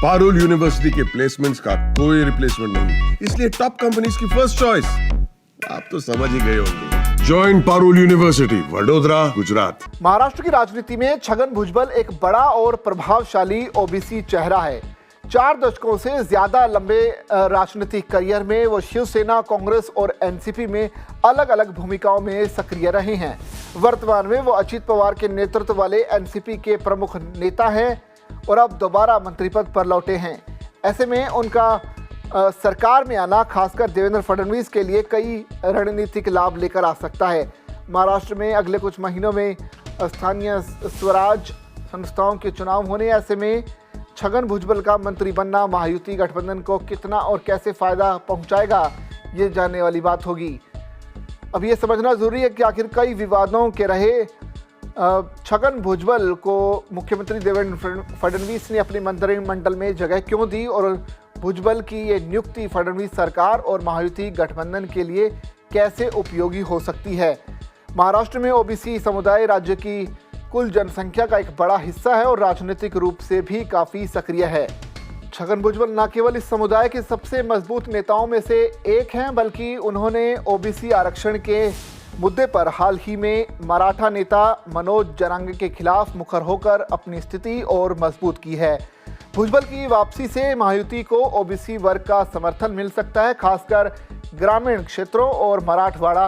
Parul university के placements का कोई रिप्लेसमेंट नहीं, इसलिए टॉप कंपनीज की फर्स्ट चॉइस। आप तो समझ ही गए होंगे। Join Parul university, Vadodara, Gujarat. महाराष्ट्र की राजनीति में छगन भुजबल एक बड़ा और प्रभावशाली ओबीसी चेहरा है। 4 दशकों से ज्यादा लंबे राजनीतिक करियर में वो शिवसेना, कांग्रेस और एनसीपी में अलग अलग भूमिकाओं में सक्रिय रहे हैं। वर्तमान में वो अजित पवार के नेतृत्व वाले एनसीपी के प्रमुख नेता हैं और अब दोबारा मंत्री पद पर लौटे हैं। ऐसे में उनका सरकार में आना खासकर देवेंद्र फडणवीस के लिए कई रणनीतिक लाभ लेकर आ सकता है। महाराष्ट्र में अगले कुछ महीनों में स्थानीय स्वराज संस्थाओं के चुनाव होने, ऐसे में छगन भुजबल का मंत्री बनना महायुति गठबंधन को कितना और कैसे फायदा पहुंचाएगा, ये जानने वाली बात होगी। अब ये समझना जरूरी है कि आखिर कई विवादों के रहे छगन भुजबल को मुख्यमंत्री देवेंद्र फडणवीस ने अपने मंत्रिमंडल में जगह क्यों दी और भुजबल की ये नियुक्ति फडणवीस सरकार और महायुति गठबंधन के लिए कैसे उपयोगी हो सकती है। महाराष्ट्र में ओबीसी समुदाय राज्य की कुल जनसंख्या का एक बड़ा हिस्सा है और राजनीतिक रूप से भी काफी सक्रिय है। छगन भुजबल न केवल इस समुदाय के सबसे मजबूत नेताओं में से एक हैं, बल्कि उन्होंने ओबीसी आरक्षण के मुद्दे पर हाल ही में मराठा नेता मनोज जरांगे के खिलाफ मुखर होकर अपनी स्थिति और मजबूत की है। भुजबल की वापसी से महायुति को ओबीसी वर्ग का समर्थन मिल सकता है, खासकर ग्रामीण क्षेत्रों और मराठवाड़ा,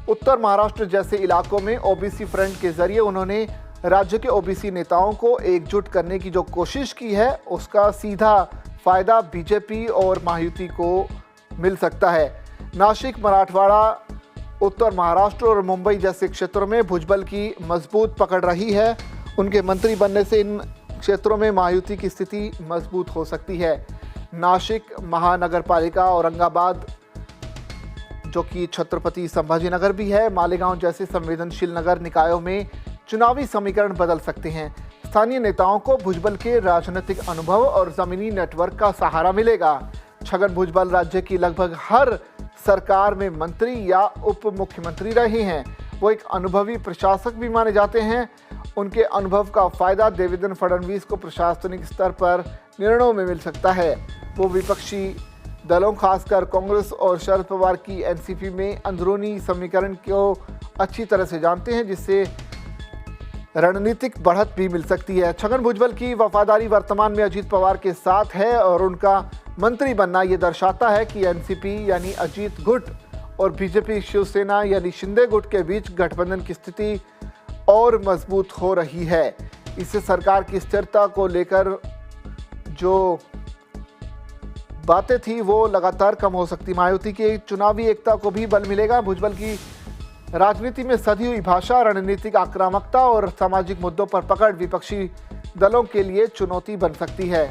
उत्तर महाराष्ट्र जैसे इलाकों में ओबीसी फ्रंट के जरिए उन्होंने राज्य के ओबीसी नेताओं को एकजुट करने की जो कोशिश की है, उसका सीधा फायदा बीजेपी और महायुति को मिल सकता है। नासिक, मराठवाड़ा, उत्तर महाराष्ट्र और मुंबई जैसे क्षेत्रों में भुजबल की मजबूत पकड़ रही है। उनके मंत्री बनने से इन क्षेत्रों में महायुति की स्थिति मजबूत हो सकती है। नासिक महानगर पालिका, औरंगाबाद जो कि छत्रपति संभाजीनगर भी है, मालेगांव जैसे संवेदनशील नगर निकायों में चुनावी समीकरण बदल सकते हैं। स्थानीय नेताओं को भुजबल के राजनीतिक अनुभव और जमीनी नेटवर्क का सहारा मिलेगा। छगन भुजबल राज्य की लगभग हर सरकार में मंत्री या उप मुख्यमंत्री रहे हैं। वो एक अनुभवी प्रशासक भी माने जाते हैं। उनके अनुभव का फायदा देवेंद्र फडणवीस को प्रशासनिक स्तर पर निर्णयों में मिल सकता है। वो विपक्षी दलों, खासकर कांग्रेस और शरद पवार की एनसीपी में अंदरूनी समीकरण को अच्छी तरह से जानते हैं, जिससे रणनीतिक बढ़त भी मिल सकती है। छगन भुजबल की वफादारी वर्तमान में अजित पवार के साथ है और उनका मंत्री बनना ये दर्शाता है कि एनसीपी यानी अजित गुट और बीजेपी शिवसेना यानी शिंदे गुट के बीच गठबंधन की स्थिति और मजबूत हो रही है। इससे सरकार की स्थिरता को लेकर जो बातें थी वो लगातार कम हो सकती। महायुति की चुनावी एकता को भी बल मिलेगा। भुजबल की राजनीति में सधी हुई भाषा, रणनीतिक आक्रामकता और सामाजिक मुद्दों पर पकड़ विपक्षी दलों के लिए चुनौती बन सकती है।